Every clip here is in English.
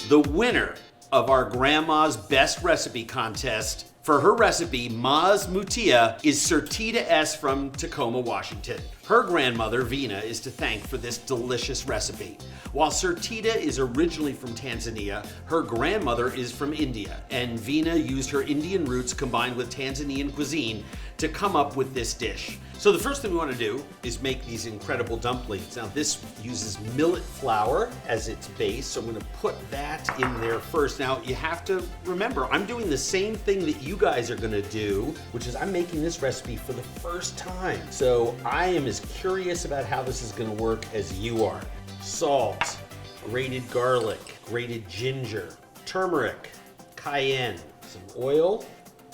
the winner of our Grandma's Best Recipe contest. For her recipe, Ma's Muthia is Surtida S from Tacoma, Washington. Her grandmother, Vina, is to thank for this delicious recipe. While Surtida is originally from Tanzania, her grandmother is from India, and Vina used her Indian roots combined with Tanzanian cuisine to come up with this dish. So the first thing we want to do is make these incredible dumplings. Now this uses millet flour as its base, so I'm going to put that in there first. Now you have to remember, I'm doing the same thing that you guys are going to do, which is I'm making this recipe for the first time. So I am as curious about how this is going to work as you are. Salt, grated garlic, grated ginger, turmeric, cayenne, some oil.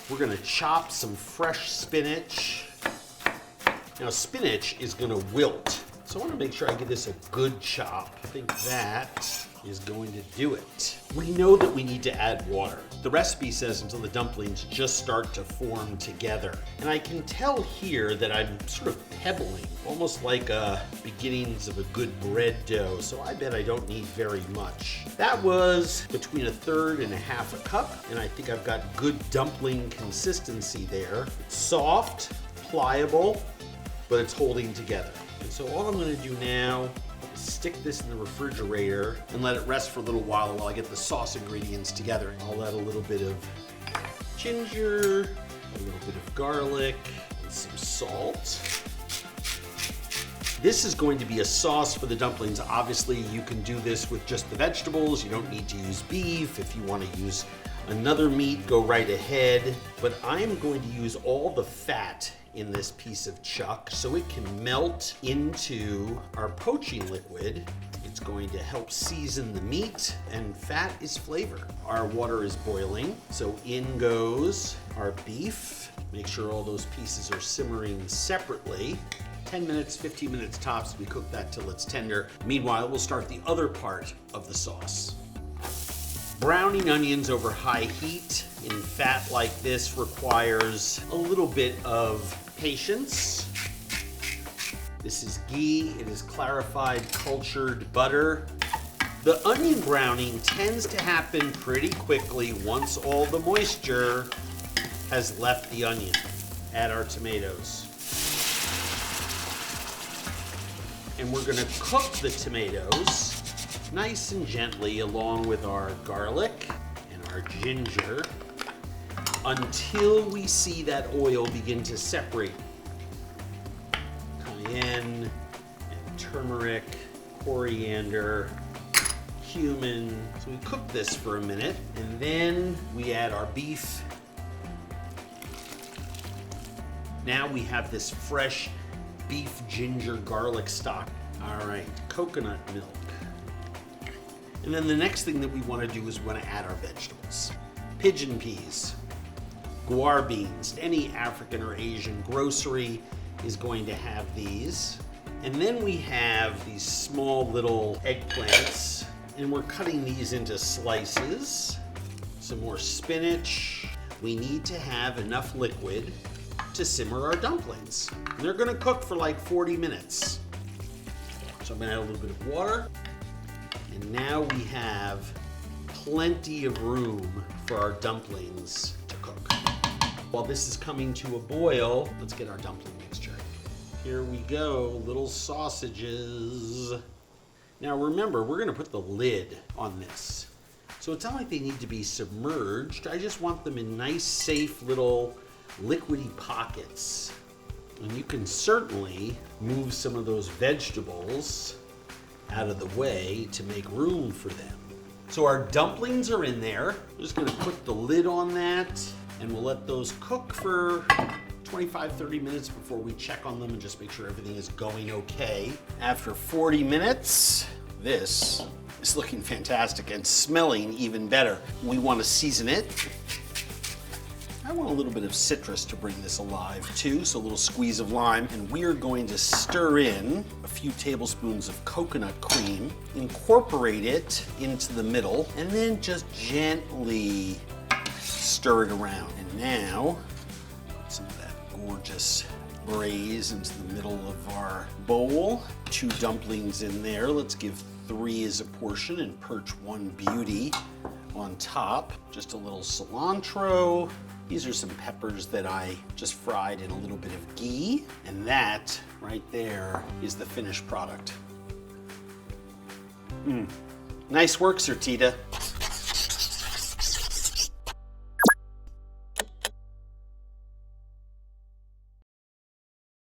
We're gonna chop some fresh spinach. Now spinach is gonna wilt, so I wanna make sure I give this a good chop. I think that is going to do it. We know that we need to add water. The recipe says until the dumplings just start to form together. And I can tell here that I'm sort of pebbling, almost like beginnings of a good bread dough, so I bet I don't need very much. That was between 1/3 and 1/2 cup, and I think I've got good dumpling consistency there. It's soft, pliable, but it's holding together. And so all I'm gonna do now, stick this in the refrigerator and let it rest for a little while I get the sauce ingredients together. I'll add a little bit of ginger, a little bit of garlic, and some salt. This is going to be a sauce for the dumplings. Obviously, you can do this with just the vegetables. You don't need to use beef. If you want to use another meat, go right ahead. But I'm going to use all the fat in this piece of chuck so it can melt into our poaching liquid. It's going to help season the meat, and fat is flavor. Our water is boiling, so in goes our beef. Make sure all those pieces are simmering separately. 10 minutes, 15 minutes tops, we cook that till it's tender. Meanwhile, we'll start the other part of the sauce. Browning onions over high heat in fat like this requires a little bit of patience. This is ghee, it is clarified cultured butter. The onion browning tends to happen pretty quickly once all the moisture has left the onion. Add our tomatoes. And we're gonna cook the tomatoes nice and gently along with our garlic and our ginger until we see that oil begin to separate. Cayenne and turmeric, coriander, cumin. So we cook this for a minute and then we add our beef. Now we have this fresh beef ginger garlic stock. All right, coconut milk. And then the next thing that we want to do is we want to add our vegetables. Pigeon peas, guar beans, any African or Asian grocery is going to have these. And then we have these small little eggplants, and we're cutting these into slices. Some more spinach. We need to have enough liquid to simmer our dumplings. And they're gonna cook for like 40 minutes. So I'm gonna add a little bit of water. And now we have plenty of room for our dumplings to cook. While this is coming to a boil, let's get our dumpling mixture. Here we go, little sausages. Now remember, we're gonna put the lid on this. So it's not like they need to be submerged. I just want them in nice, safe little liquidy pockets. And you can certainly move some of those vegetables out of the way to make room for them. So our dumplings are in there. I'm just gonna put the lid on that and we'll let those cook for 25-30 minutes before we check on them and just make sure everything is going okay. After 40 minutes, this is looking fantastic and smelling even better. We want to season it. I want a little bit of citrus to bring this alive too, so a little squeeze of lime. And we are going to stir in a few tablespoons of coconut cream, incorporate it into the middle, and then just gently stir it around. And now, some of that gorgeous braise into the middle of our bowl. 2 dumplings in there. Let's give 3 as a portion and perch 1 beauty on top. Just a little cilantro. These are some peppers that I just fried in a little bit of ghee. And that right there is the finished product. Nice work, Surtida.